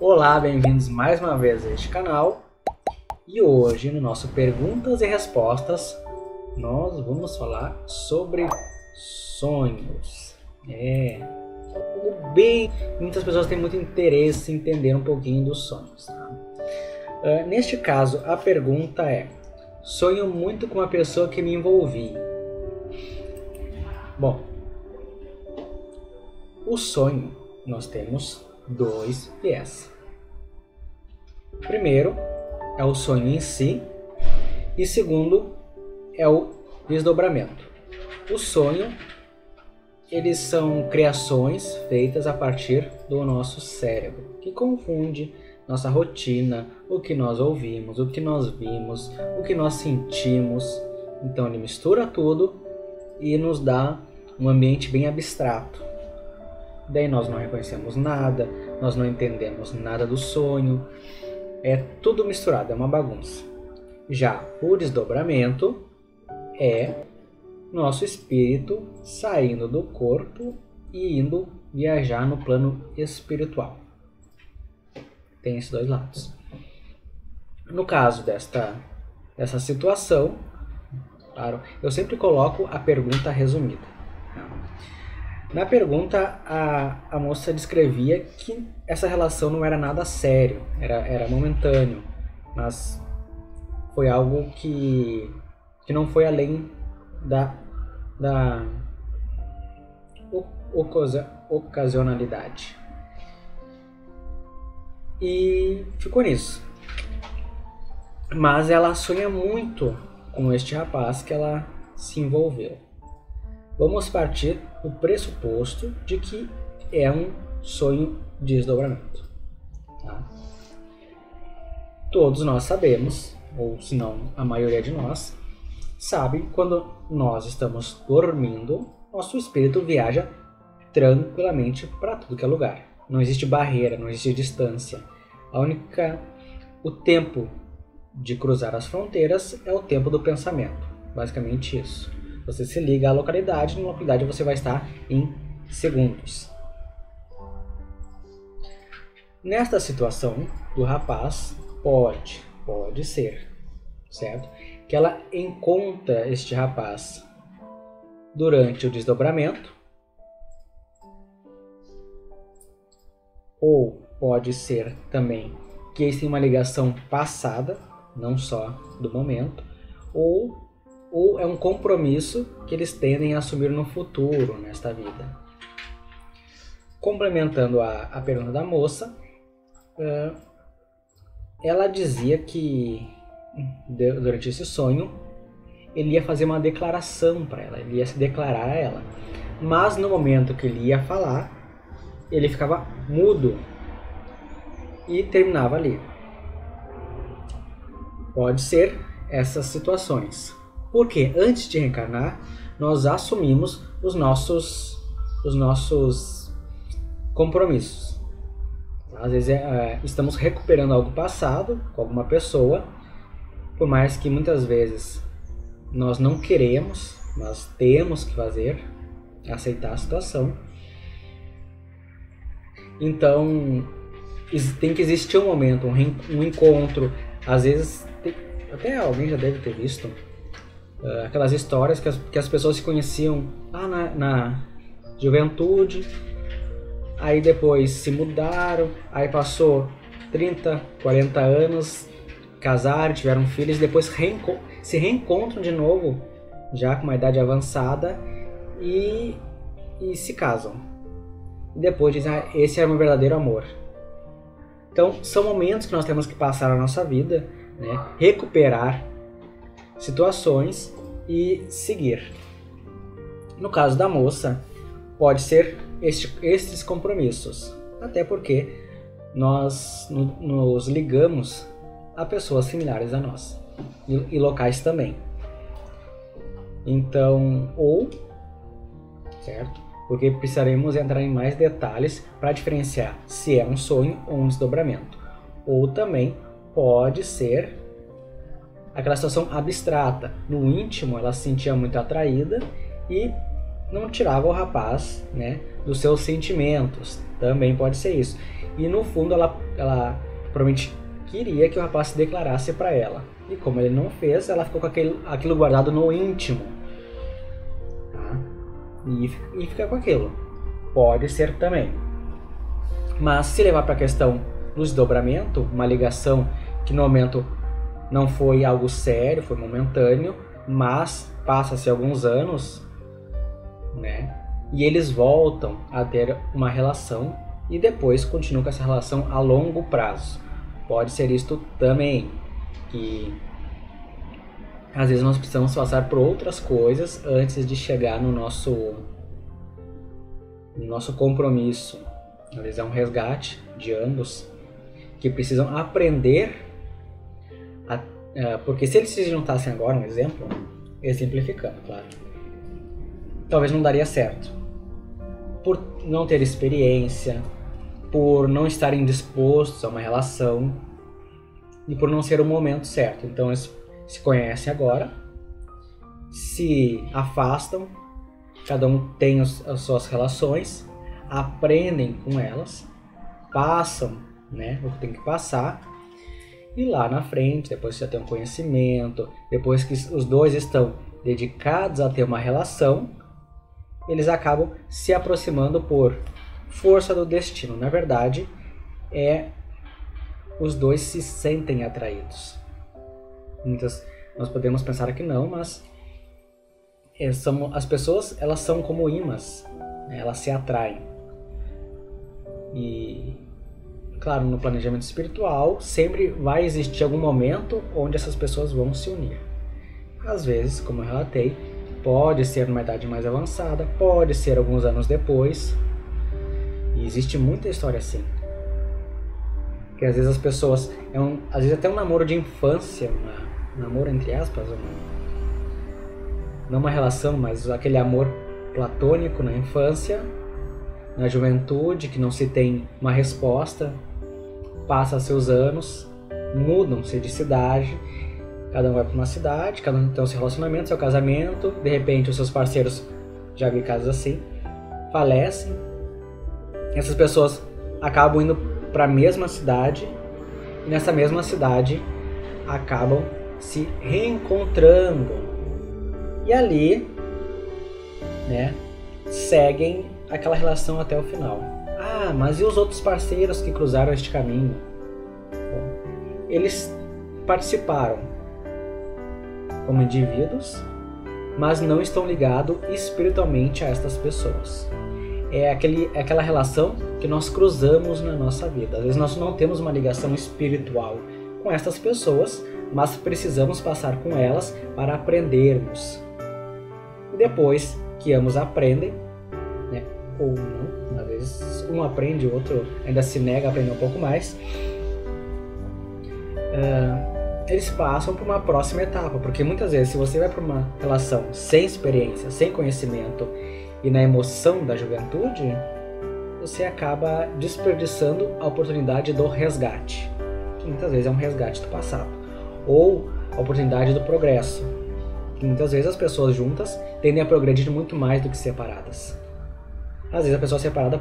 Olá, bem-vindos mais uma vez a este canal. E hoje, no nosso Perguntas e Respostas, nós vamos falar sobre sonhos. Algo bem... Muitas pessoas têm muito interesse em entender um pouquinho dos sonhos. Tá? Neste caso, a pergunta é: sonho muito com a pessoa que me envolvi. Bom, o sonho, nós temos dois viés. Primeiro é o sonho em si e segundo é o desdobramento. O sonho, eles são criações feitas a partir do nosso cérebro, que confunde nossa rotina, o que nós ouvimos, o que nós vimos, o que nós sentimos. Então ele mistura tudo e nos dá um ambiente bem abstrato. Daí nós não reconhecemos nada, nós não entendemos nada do sonho. É tudo misturado, é uma bagunça. Já o desdobramento é nosso espírito saindo do corpo e indo viajar no plano espiritual. Tem esses dois lados. No caso dessa situação, claro, eu sempre coloco a pergunta resumida. Na pergunta, a moça descrevia que essa relação não era nada sério, era momentâneo, mas foi algo que não foi além da ocasionalidade. E ficou nisso. Mas ela sonha muito com este rapaz que ela se envolveu. Vamos partir do pressuposto de que é um sonho de desdobramento. Tá? Todos nós sabemos, ou se não a maioria de nós, sabe quando nós estamos dormindo, nosso espírito viaja tranquilamente para tudo que é lugar. Não existe barreira, não existe distância. O tempo de cruzar as fronteiras é o tempo do pensamento. Basicamente isso. Você se liga à localidade, na localidade você vai estar em segundos. Nesta situação do rapaz, pode ser, certo? Que ela encontra este rapaz durante o desdobramento, ou pode ser também que eles têm uma ligação passada, não só do momento, ou é um compromisso que eles tendem a assumir no futuro, nesta vida. Complementando a pergunta da moça, ela dizia que durante esse sonho ele ia fazer uma declaração para ela, ele ia se declarar a ela, mas no momento que ele ia falar, ele ficava mudo e terminava ali. Pode ser essas situações. Porque antes de reencarnar, nós assumimos os nossos compromissos. Às vezes estamos recuperando algo passado com alguma pessoa, por mais que muitas vezes nós não queremos, mas temos que fazer, aceitar a situação. Então, tem que existir um momento, um encontro. Às vezes, até alguém já deve ter visto aquelas histórias que as pessoas se conheciam na juventude, aí depois se mudaram, aí passou 30, 40 anos, casaram, tiveram filhos, depois se reencontram de novo, já com uma idade avançada, e se casam. E depois dizem, esse era o meu verdadeiro amor. Então, são momentos que nós temos que passar na nossa vida, né? Recuperar situações e seguir. No caso da moça, pode ser estes compromissos, até porque nós nos ligamos a pessoas similares a nós e locais também. Então, certo? Porque precisaremos entrar em mais detalhes para diferenciar se é um sonho ou um desdobramento. Ou também pode ser aquela situação abstrata. No íntimo, ela se sentia muito atraída e não tirava o rapaz, né, dos seus sentimentos. Também pode ser isso. E no fundo ela provavelmente queria que o rapaz se declarasse para ela. E como ele não fez, ela ficou com aquilo guardado no íntimo. Tá? E fica com aquilo. Pode ser também. Mas se levar para a questão do desdobramento, uma ligação que no momento não foi algo sério, foi momentâneo, mas passa-se alguns anos, né? E eles voltam a ter uma relação e depois continuam com essa relação a longo prazo. Pode ser isto também, que às vezes nós precisamos passar por outras coisas antes de chegar no nosso compromisso. Às vezes é um resgate de ambos que precisam aprender, porque se eles se juntassem agora, um exemplo, exemplificando, claro, talvez não daria certo. Por não ter experiência, por não estarem dispostos a uma relação e por não ser o momento certo. Então eles se conhecem agora, se afastam, cada um tem as suas relações, aprendem com elas, passam, né, o que tem que passar, e lá na frente, depois que já tem um conhecimento, depois que os dois estão dedicados a ter uma relação, eles acabam se aproximando por força do destino. Na verdade, os dois se sentem atraídos. Nós podemos pensar que não, mas as pessoas, elas são como imãs, né? Elas se atraem. E, claro, no planejamento espiritual, sempre vai existir algum momento onde essas pessoas vão se unir. Às vezes, como eu relatei, pode ser numa idade mais avançada, pode ser alguns anos depois. E existe muita história assim. Que às vezes as pessoas... às vezes até um namoro de infância, um namoro entre aspas, não uma relação, mas aquele amor platônico na infância, na juventude, que não se tem uma resposta, passa seus anos, mudam-se de cidade, cada um vai para uma cidade, cada um tem o seu relacionamento, seu casamento, de repente os seus parceiros, já vi casos assim, falecem, essas pessoas acabam indo para a mesma cidade, e nessa mesma cidade acabam se reencontrando, e ali, né, seguem aquela relação até o final. Ah, mas e os outros parceiros que cruzaram este caminho? Bom, eles participaram como indivíduos, mas não estão ligados espiritualmente a estas pessoas. É aquela relação que nós cruzamos na nossa vida. Às vezes nós não temos uma ligação espiritual com estas pessoas, mas precisamos passar com elas para aprendermos. E depois que ambos aprendem, né, ou não, às vezes um aprende, o outro ainda se nega a aprender um pouco mais, eles passam para uma próxima etapa, porque muitas vezes se você vai para uma relação sem experiência, sem conhecimento e na emoção da juventude, você acaba desperdiçando a oportunidade do resgate, que muitas vezes é um resgate do passado, ou a oportunidade do progresso, que muitas vezes as pessoas juntas tendem a progredir muito mais do que separadas. Às vezes a pessoa separada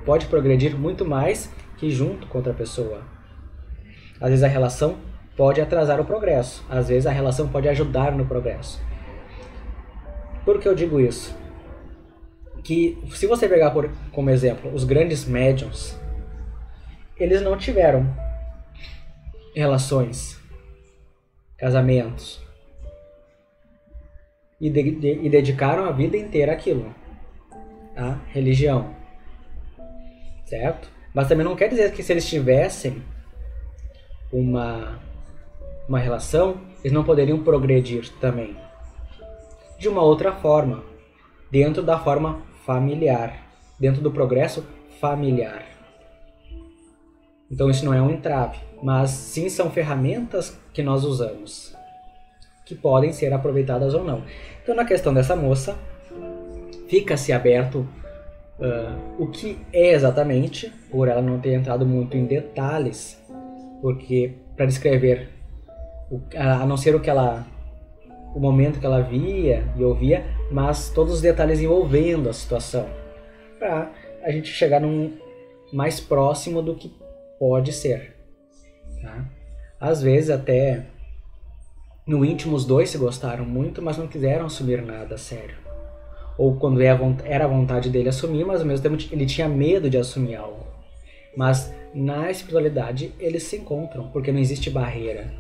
pode progredir muito mais que junto com outra pessoa. Às vezes a relação pode atrasar o progresso, às vezes a relação pode ajudar no progresso. Por que eu digo isso? Que se você pegar como exemplo os grandes médiuns, eles não tiveram relações, casamentos, e dedicaram a vida inteira àquilo, a religião, certo? Mas também não quer dizer que se eles tivessem uma relação, eles não poderiam progredir também de uma outra forma, dentro da forma familiar, dentro do progresso familiar. Então isso não é um entrave, mas sim são ferramentas que nós usamos, que podem ser aproveitadas ou não. Então na questão dessa moça, fica-se aberto o que é exatamente, por ela não ter entrado muito em detalhes, porque para descrever, a não ser o momento que ela via e ouvia, mas todos os detalhes envolvendo a situação, para a gente chegar mais próximo do que pode ser. Tá? Às vezes até no íntimo os dois se gostaram muito, mas não quiseram assumir nada a sério. Ou quando era a vontade dele assumir, mas ao mesmo tempo ele tinha medo de assumir algo. Mas na espiritualidade eles se encontram, porque não existe barreira.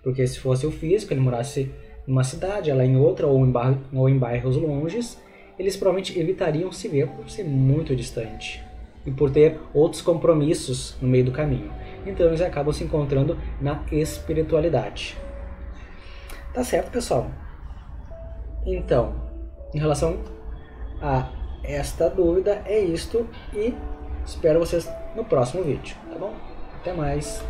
Porque se fosse o físico, ele morasse numa cidade, ela em outra, ou em bairros longes, eles provavelmente evitariam se ver por ser muito distante e por ter outros compromissos no meio do caminho. Então eles acabam se encontrando na espiritualidade. Tá certo, pessoal? Então, em relação a esta dúvida, é isto, e espero vocês no próximo vídeo, tá bom? Até mais!